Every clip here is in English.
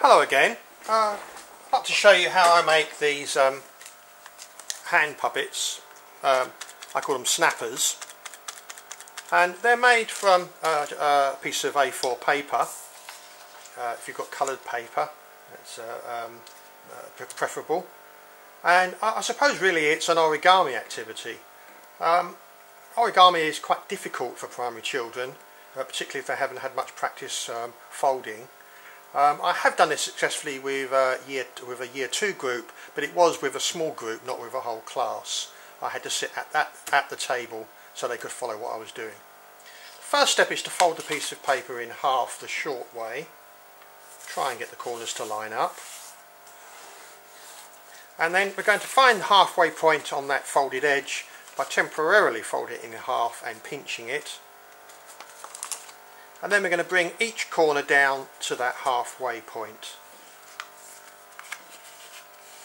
Hello again. I'd like to show you how I make these hand puppets. I call them snappers, and they're made from a piece of A4 paper. If you've got coloured paper, it's preferable. And I suppose really it's an origami activity. Origami is quite difficult for primary children, particularly if they haven't had much practice folding. I have done this successfully with a year 2 group, but it was with a small group, not with a whole class. I had to sit at the table so they could follow what I was doing. First step is to fold the piece of paper in half the short way. Try and get the corners to line up. And then we're going to find the halfway point on that folded edge by temporarily folding it in half and pinching it. And then we're going to bring each corner down to that halfway point.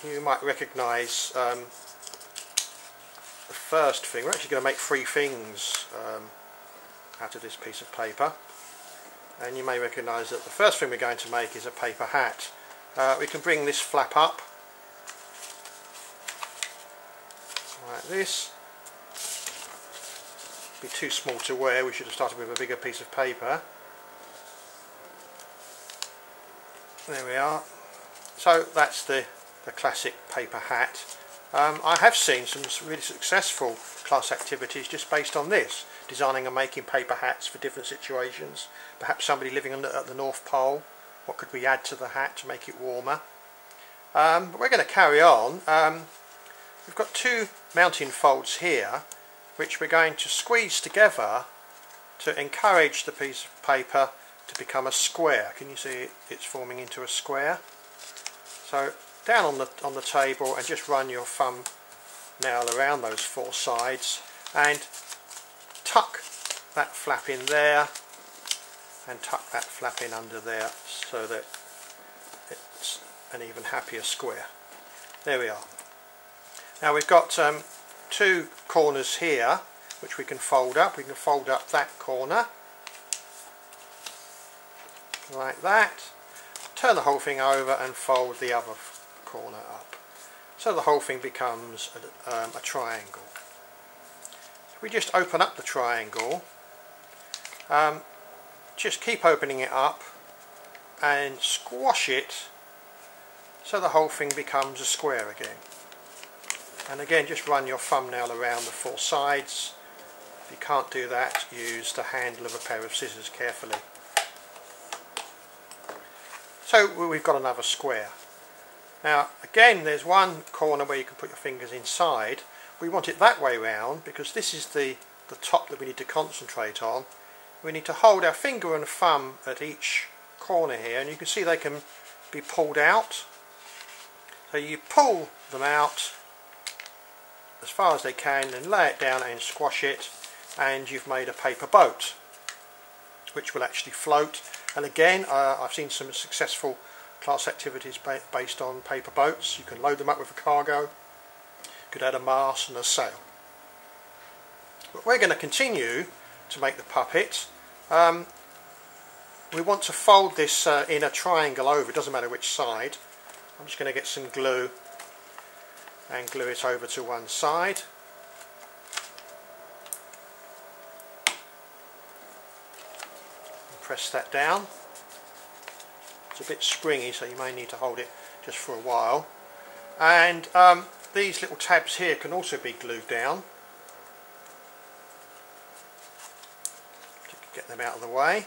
You might recognise the first thing. We're actually going to make 3 things out of this piece of paper. And you may recognise that the first thing we're going to make is a paper hat. We can bring this flap up like this. Be too small to wear, we should have started with a bigger piece of paper. There we are. So that's the classic paper hat. I have seen some really successful class activities just based on this, designing and making paper hats for different situations. Perhaps somebody living at the North Pole, what could we add to the hat to make it warmer? But we're going to carry on. We've got 2 mounting folds here, which we're going to squeeze together to encourage the piece of paper to become a square. Can you see it's forming into a square? So down on the table and just run your thumb nail around those 4 sides and tuck that flap in there and tuck that flap in under there so that it's an even happier square. There we are. Now we've got 2 corners here which we can fold up. We can fold up that corner like that, turn the whole thing over and fold the other corner up, so the whole thing becomes a triangle. If we just open up the triangle, just keep opening it up and squash it so the whole thing becomes a square again. And again, just run your thumbnail around the 4 sides. If you can't do that, use the handle of a pair of scissors carefully. So we've got another square. Now again, there's one corner where you can put your fingers inside. We want it that way round because this is the top that we need to concentrate on. We need to hold our finger and thumb at each corner here, and you can see they can be pulled out. So you pull them out as far as they can and lay it down and squash it, and you've made a paper boat which will actually float. And again, I've seen some successful class activities based on paper boats. You can load them up with a cargo, you could add a mast and a sail. But we're going to continue to make the puppet. We want to fold this in a triangle over, it doesn't matter which side. I'm just going to get some glue and glue it over to one side. And press that down. It's a bit springy, so you may need to hold it just for a while. And these little tabs here can also be glued down. Get them out of the way.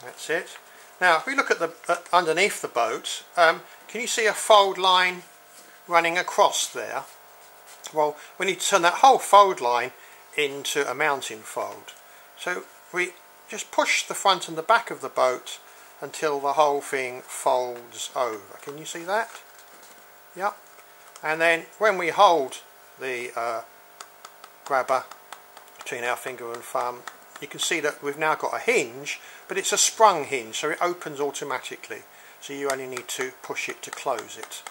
That's it. Now if we look at underneath the boat, can you see a fold line running across there? Well, we need to turn that whole fold line into a mounting fold. So we just push the front and the back of the boat until the whole thing folds over. Can you see that? Yep. And then when we hold the grabber between our finger and thumb, you can see that we've now got a hinge, but it's a sprung hinge, so it opens automatically. So you only need to push it to close it.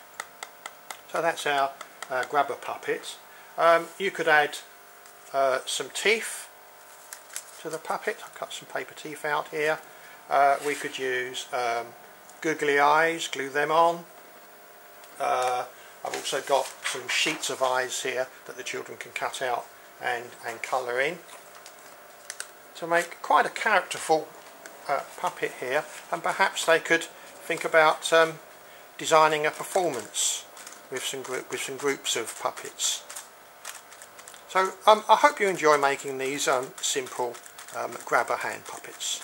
So that's our grabber puppet. You could add some teeth to the puppet. I've cut some paper teeth out here. We could use googly eyes, glue them on. I've also got some sheets of eyes here that the children can cut out and colour in to make quite a characterful puppet here, and perhaps they could think about designing a performance with some groups of puppets. So I hope you enjoy making these simple grabber hand puppets.